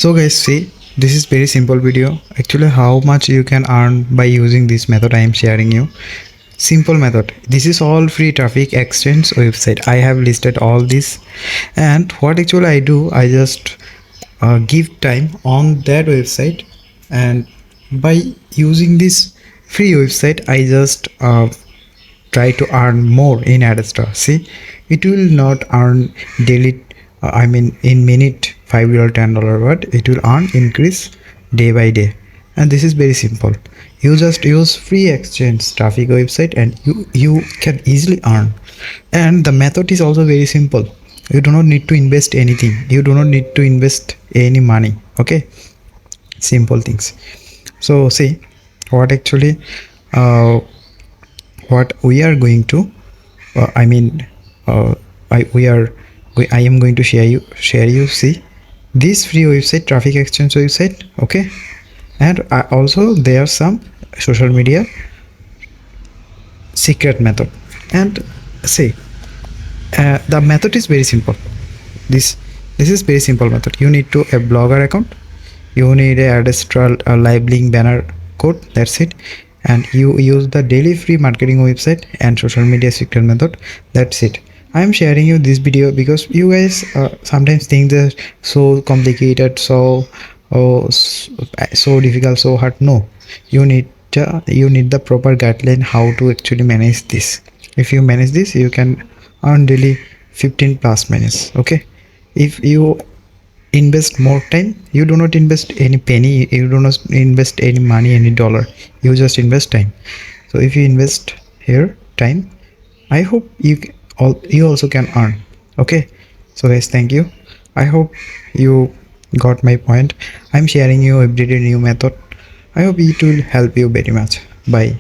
So guys, see, this is very simple video. Actually, how much you can earn by using this method I am sharing you. Simple method. This is all free traffic exchange website. I have listed all this, and what actually I do, I just give time on that website, and by using this free website, I just try to earn more in Adsterra. See, it will not earn daily. I mean, in minute $5, $10, but it will earn increase day by day. And this is very simple. You just use free exchange traffic website, and you can easily earn. And the method is also very simple. You do not need to invest anything. You do not need to invest any money. Okay, simple things. So see, what actually what we are going to I mean I am going to share you see this free website, traffic exchange website. Okay, and also there are some social media secret method. And see, the method is very simple. This is very simple method. You need to a blogger account, you need a additional live link banner code, that's it. And you use the daily free marketing website and social media secret method, that's it. I am sharing you this video because you guys sometimes think that so complicated, so so difficult, so hard. No, you need the proper guideline how to actually manage this. If you manage this, you can earn daily 15 plus minutes. Okay, if you invest more time, you do not invest any penny, you do not invest any money, any dollar, you just invest time. So if you invest here time, I hope you also can earn. Okay, so guys, thank you. I hope you got my point. I'm sharing you everyday new method. I hope it will help you very much. Bye.